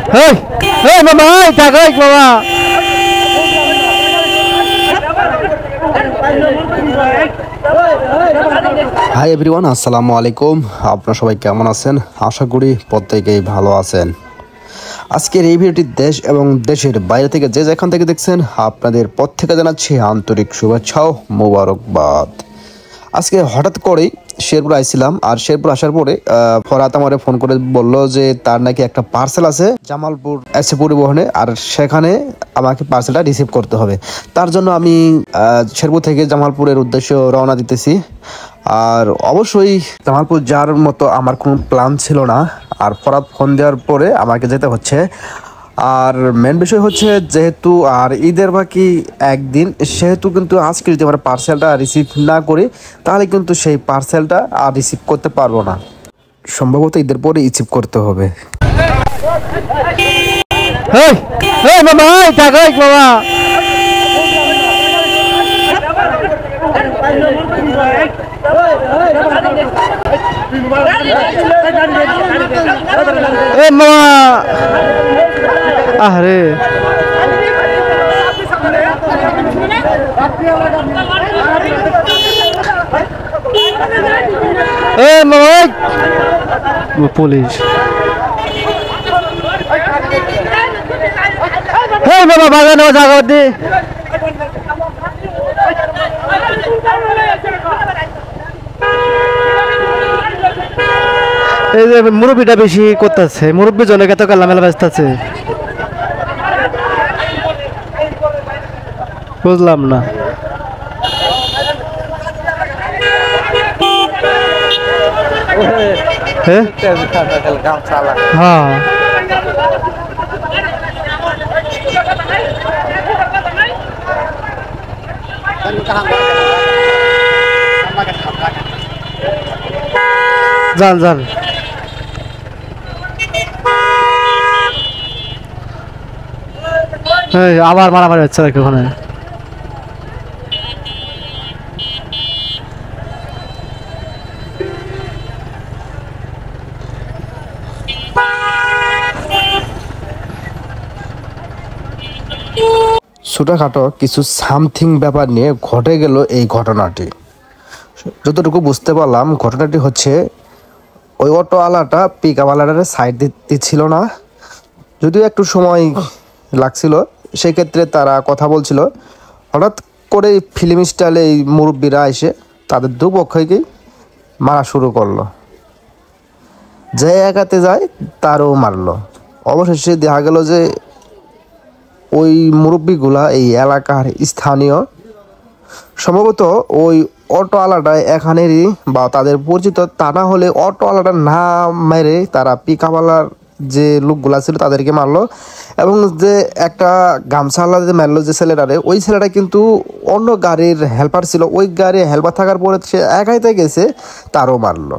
Hey, hey, mama, hey, tagay, mama. Hi everyone, আসসালামু আলাইকুম। আপনারা সবাই কেমন আছেন? আশা করি প্রত্যেকেই ভালো আছেন। আজকের এই ভিডিওটি দেশ এবং দেশের বাইরে থেকে যে যেখান থেকে দেখছেন আপনাদের প্রত্যেকে জানাচ্ছি আন্তরিক শুভেচ্ছা ও মোবারকবাদ। আজকে হঠাৎ করেই শেরপুর আইছিলাম, আর শেরপুর আসার পরে ফরাত আমারে ফোন করে বললো যে তার নাকি একটা পার্সেল আছে জামালপুর এসে পরিবহনে, আর সেখানে আমাকে পার্সেলটা রিসিভ করতে হবে। তার জন্য আমি শেরপুর থেকে জামালপুরের উদ্দেশ্যে রওনা দিতেছি। আর অবশ্যই জামালপুর যাওয়ার মতো আমার কোনো প্ল্যান ছিল না, আর ফরাত ফোন দেওয়ার পরে আমাকে যেতে হচ্ছে। আর মেন বিষয় হচ্ছে যেহেতু আর ঈদের বাকি একদিন, সেহেতু কিন্তু আজকে যদি আমরা পার্সেলটা রিসিভ না করি তাহলে কিন্তু সেই পার্সেলটা আর রিসিভ করতে পারবো না, সম্ভবত ঈদের পরে রিসিভ করতে হবে। আরে পুলিশ, বাবা বাগানো জায়গা দি এই যে মুরব্বীটা বেশি করতেছে, মুরব্বী জনকে এত কাল্লা মেলা ব্যস্ত আছে, বুঝলাম না। হ্যাঁ যান যান। আবার মারামারি হচ্ছে নাকি ওখানে? ছোটখাটো কিছু সামথিং ব্যাপার নিয়ে ঘটে গেল এই ঘটনাটি। যতটুকু বুঝতে পারলাম, ঘটনাটি হচ্ছে ওই অটোওয়ালাটা পিকআপওয়ালাটারে সাইড দিচ্ছিল না, যদিও একটু সময় লাগছিল। সেক্ষেত্রে তারা কথা বলছিল, হঠাৎ করে ফিল্ম স্টাইলে এই মুরব্বীরা এসে তাদের দুপক্ষকেই মারা শুরু করলো। যে একাতে যায় তারও মারলো। অবশেষে দেখা গেল যে ওই মুরব্বীগুলা এই এলাকার স্থানীয়, সম্ভবত ওই অটোওয়ালাটা এখানেরই বা তাদের পরিচিত। তা না হলে অটোওয়ালাটা না মেরে তারা পিকআপওয়ালার যে লোকগুলা ছিল তাদেরকে মারলো। এবং যে একটা গামছাওয়ালা যে মারলো যে ছেলেটারে, ওই ছেলেটা কিন্তু অন্য গাড়ির হেল্পার ছিল। ওই গাড়ির হেল্পার থাকার পরে সে একাইতে গেছে, তারও মারলো।